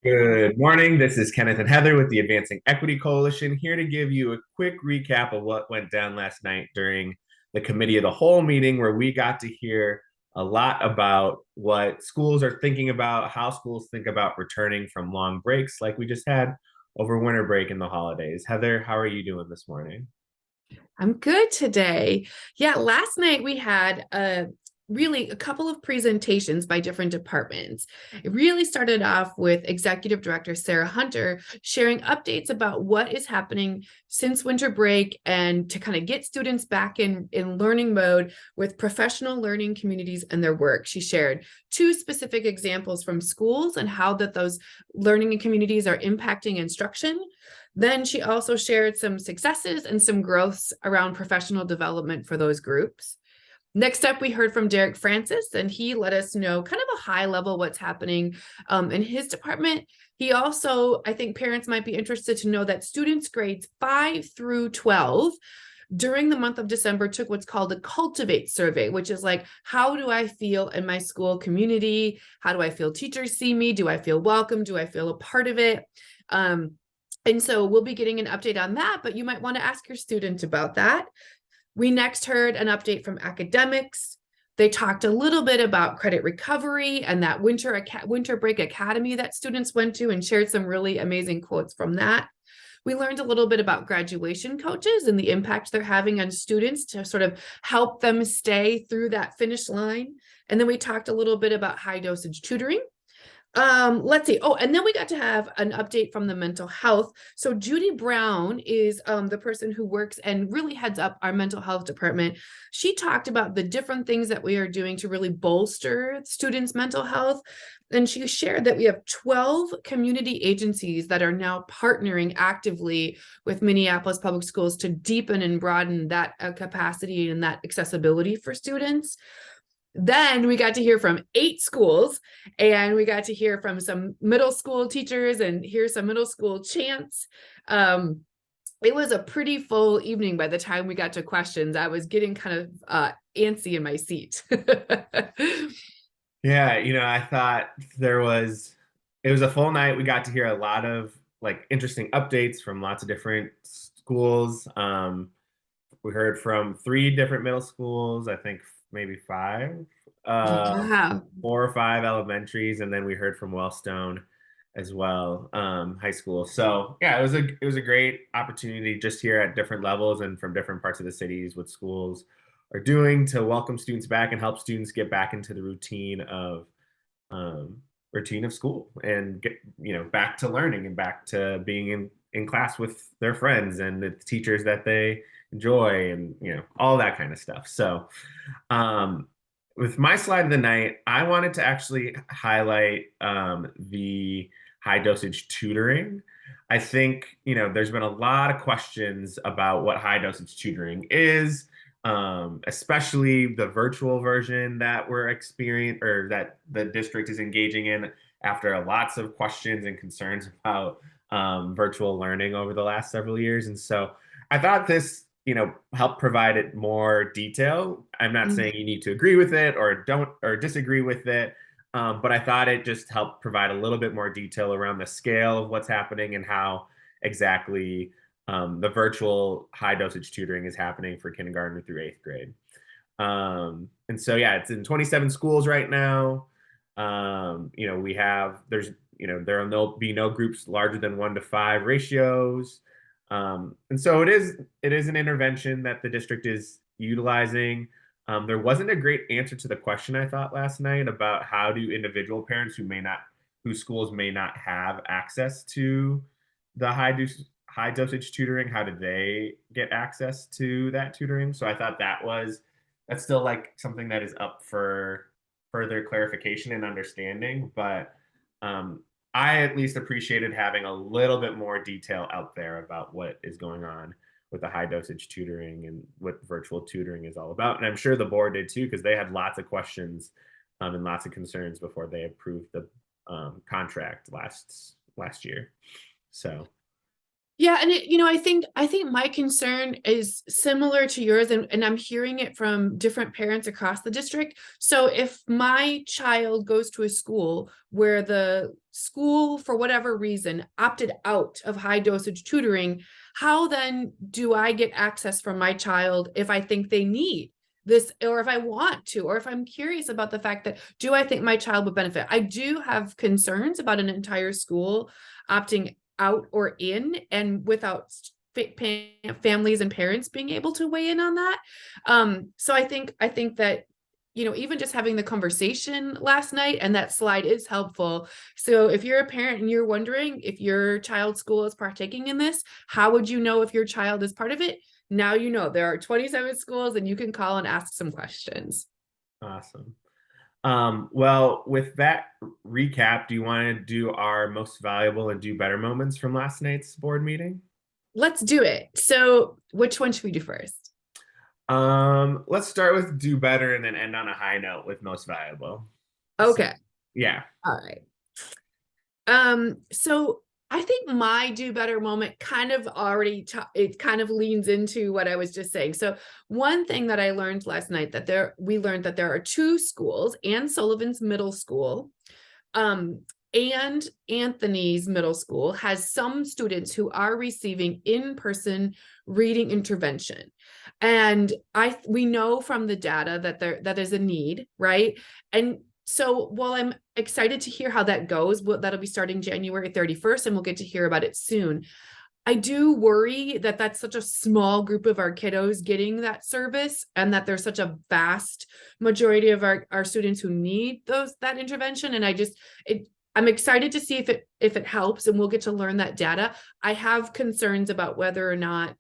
Good morning. This is Kenneth and Heather with the Advancing Equity Coalition, here to give you a quick recap of what went down last night during the Committee of the Whole meeting, where we got to hear a lot about what schools are thinking about, how schools think about returning from long breaks like we just had over winter break and the holidays. Heather, how are you doing this morning? I'm good today. Yeah, last night we had a couple of presentations by different departments. It really started off with Executive Director Sarah Hunter sharing updates about what is happening since winter break and to kind of get students back in learning mode with professional learning communities and their work. She shared two specific examples from schools and how that those learning communities are impacting instruction. Then she also shared some successes and some growths around professional development for those groups. Next up, we heard from Derek Francis, and he let us know kind of a high level what's happening in his department. He also, I think parents might be interested to know that students grades 5 through 12 during the month of December took what's called a Cultivate survey, which is like, how do I feel in my school community? How do I feel teachers see me? Do I feel welcome? Do I feel a part of it? And so we'll be getting an update on that, but you might want to ask your student about that. We next heard an update from academics. They talked a little bit about credit recovery and that winter break academy that students went to and shared some really amazing quotes from that. We learned a little bit about graduation coaches and the impact they're having on students to sort of help them stay through that finish line. And then we talked a little bit about high dosage tutoring. Let's see. Oh, and then we got to have an update from the mental health. So Judy Brown is the person who works and really heads up our mental health department. She talked about the different things that we are doing to really bolster students' mental health. And she shared that we have 12 community agencies that are now partnering actively with Minneapolis Public Schools to deepen and broaden that capacity and that accessibility for students. Then we got to hear from 8 schools, and we got to hear from some middle school teachers and hear some middle school chants. It was a pretty full evening by the time we got to questions. I was getting kind of antsy in my seat. Yeah, I thought it was a full night. We got to hear a lot of like interesting updates from lots of different schools. We heard from 3 different middle schools, I think maybe 5, uh, Yeah. 4 or 5 elementaries, and then we heard from Wellstone as well, high school. So yeah, it was a great opportunity just here at different levels and from different parts of the cities what schools are doing to welcome students back and help students get back into the um, routine of school and get back to learning and back to being in class with their friends and the teachers that they enjoy and all that kind of stuff. So um, with my slide of the night, I wanted to actually highlight the high dosage tutoring. I think there's been a lot of questions about what high dosage tutoring is, especially the virtual version that we're experiencing or that the district is engaging in after lots of questions and concerns about virtual learning over the last several years. And so I thought this, helped provide it more detail. I'm not saying you need to agree with it or don't or disagree with it, but I thought it just helped provide a little bit more detail around the scale of what's happening and how exactly the virtual high dosage tutoring is happening for kindergarten through 8th grade. And so, yeah, it's in 27 schools right now. There will be no groups larger than 1-to-5 ratios. And so it is an intervention that the district is utilizing. There wasn't a great answer to the question I thought last night about how do individual parents whose schools may not have access to the high dosage tutoring, how do they get access to that tutoring? So I thought that's still like something that is up for further clarification and understanding. But I at least appreciated having a little bit more detail out there about what is going on with the high dosage tutoring and what virtual tutoring is all about. And I'm sure the board did too, because they had lots of questions and lots of concerns before they approved the contract last year. So Yeah, and I think my concern is similar to yours, and I'm hearing it from different parents across the district. So if my child goes to a school where the school, for whatever reason, opted out of high dosage tutoring, how then do I get access from my child if I think they need this, or if I want to, or if I'm curious about the fact that, do I think my child would benefit? I do have concerns about an entire school opting out or in, and without families and parents being able to weigh in on that. So I think that, even just having the conversation last night, and that slide is helpful. So if you're a parent and you're wondering if your child's school is partaking in this, how would you know if your child is part of it? Now you know there are 27 schools, and you can call and ask some questions. Awesome. Well, with that recap, do you want to do our most valuable and do better moments from last night's board meeting? Let's do it. So which one should we do first? Let's start with do better and then end on a high note with most valuable. So, Okay. yeah. All right. So I think my do better moment kind of already it kind of leans into what I was just saying. So one thing that I learned last night, that we learned that there are two schools, Ann Sullivan's middle school, and Anthony's middle school has some students who are receiving in-person reading intervention. And we know from the data that there's a need, right? And so while I'm excited to hear how that goes, that'll be starting January 31st, and we'll get to hear about it soon. I do worry that that's such a small group of our kiddos getting that service, and that there's such a vast majority of our students who need that intervention. And I'm excited to see if it helps, and we'll get to learn that data. I have concerns about whether or not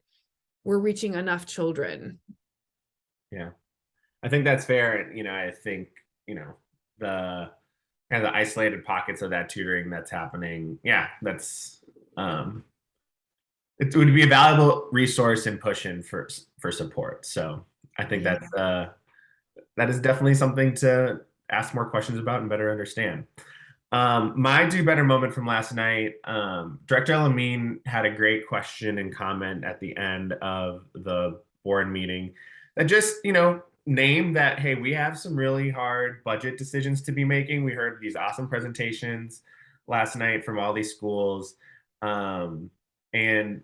we're reaching enough children. Yeah. I think that's fair. And, I think, the kind of the isolated pockets of that tutoring that's happening. Yeah, um, it would be a valuable resource and push in for support. So I think Yeah. that is definitely something to ask more questions about and better understand. My do better moment from last night, Director Elamine had a great question and comment at the end of the board meeting that just, named that, hey, we have some really hard budget decisions to be making. We heard these awesome presentations last night from all these schools. And,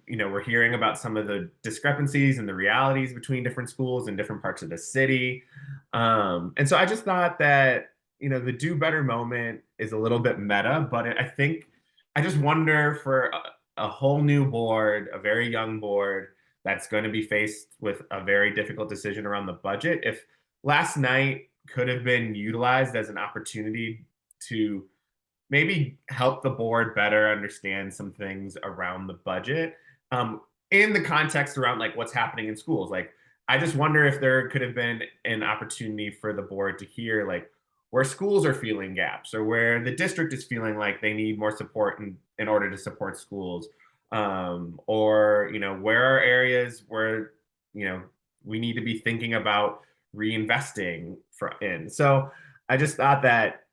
we're hearing about some of the discrepancies and the realities between different schools in different parts of the city. And so I just thought that, the do better moment is a little bit meta, but I think I just wonder for a whole new board, a very young board that's going to be faced with a very difficult decision around the budget, if last night could have been utilized as an opportunity to maybe help the board better understand some things around the budget, in the context around like what's happening in schools. Like, I just wonder if there could have been an opportunity for the board to hear like where schools are feeling gaps or where the district is feeling like they need more support in order to support schools, or where are areas where we need to be thinking about reinvesting in. So I just thought that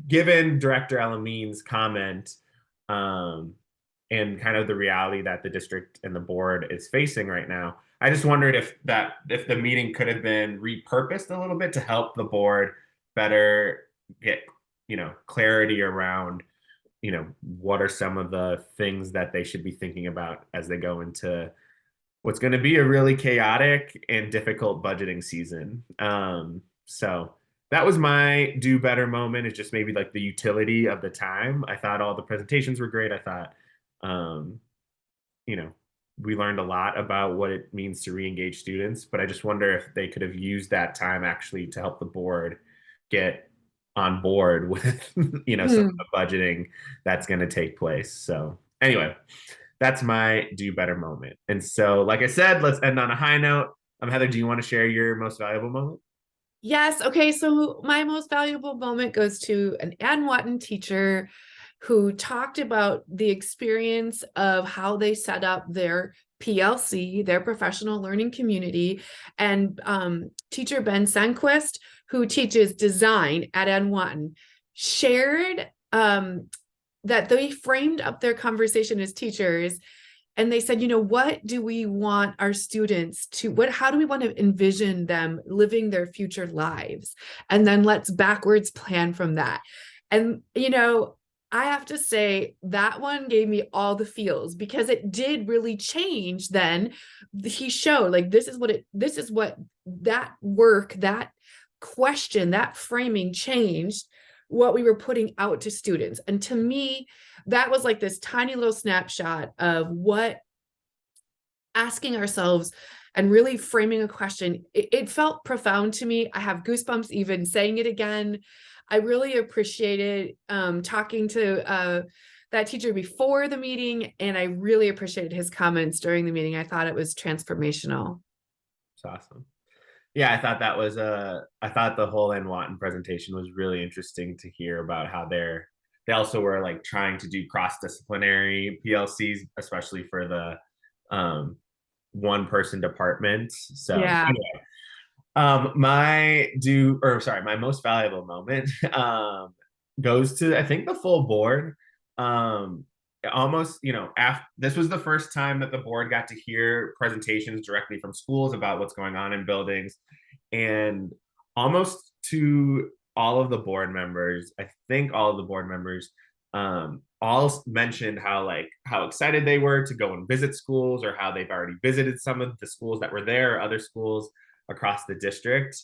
given Director Elamine's comment, and kind of the reality that the district and the board is facing right now, I just wondered if the meeting could have been repurposed a little bit to help the board better get clarity around what are some of the things that they should be thinking about as they go into what's going to be a really chaotic and difficult budgeting season. So that was my do better moment. It's just maybe like the utility of the time. I thought all the presentations were great. I thought, um, you know, we learned a lot about what it means to re-engage students, but I just wonder if they could have used that time actually to help the board get on board with, some of Hmm. the budgeting that's going to take place. So anyway, that's my do better moment. And so, like I said, let's end on a high note. Heather, do you want to share your most valuable moment? Yes. Okay. So my most valuable moment goes to an Ann Watton teacher who talked about the experience of how they set up their PLC, their professional learning community. And teacher Ben Senquist, who teaches design at Ann Watton, shared that they framed up their conversation as teachers and they said, what do we want our students to, how do we want to envision them living their future lives? And then let's backwards plan from that. And, I have to say that one gave me all the feels because it did really change. Then he showed like, this is what that work, that question, that framing changed what we were putting out to students. And to me, that was like this tiny little snapshot of what asking ourselves and really framing a question. It felt profound to me. I have goosebumps even saying it again. I really appreciated talking to that teacher before the meeting, and I really appreciated his comments during the meeting. I thought it was transformational. It's awesome. Yeah, I thought the whole N. presentation was really interesting to hear about how they also were like trying to do cross-disciplinary PLCs, especially for the one person departments. So Yeah. anyway, my most valuable moment goes to, I think, the full board. Um Almost, after this was the first time that the board got to hear presentations directly from schools about what's going on in buildings, and almost to all of the board members, I think all of the board members all mentioned how excited they were to go and visit schools, or how they've already visited some of the schools that were there, or other schools across the district.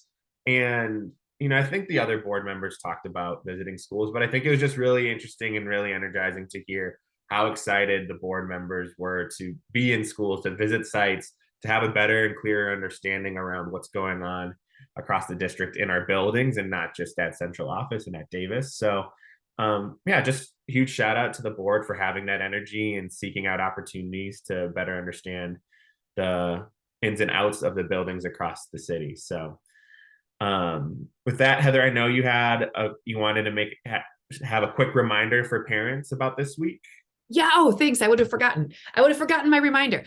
And I think the other board members talked about visiting schools, but I think it was just really interesting and really energizing to hear how excited the board members were to be in schools, to visit sites, to have a better and clearer understanding around what's going on across the district in our buildings, and not just at central office and at Davis. So yeah, just huge shout out to the board for having that energy and seeking out opportunities to better understand the ins and outs of the buildings across the city. So with that, Heather, I know you wanted to have a quick reminder for parents about this week. Yeah. Oh, thanks. I would have forgotten. I would have forgotten my reminder.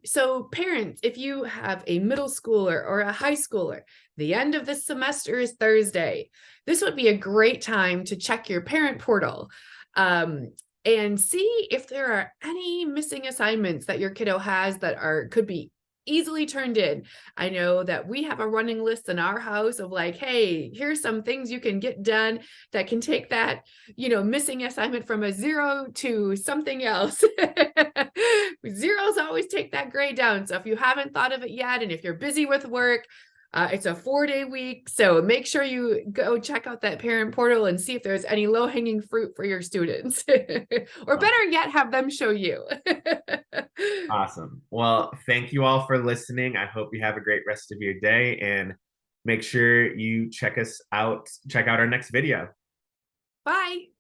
So parents, if you have a middle schooler or a high schooler, the end of this semester is Thursday. This would be a great time to check your parent portal. And see if there are any missing assignments that your kiddo has that could be easily turned in. I know that we have a running list in our house of like, hey, here's some things you can get done that can take that, missing assignment from a 0 to something else. Zeros always take that grade down. So if you haven't thought of it yet, and if you're busy with work, it's a 4-day week. So make sure you go check out that parent portal and see if there's any low-hanging fruit for your students. Or better yet, have them show you. Awesome. Well, thank you all for listening. I hope you have a great rest of your day, and make sure you check out our next video. Bye.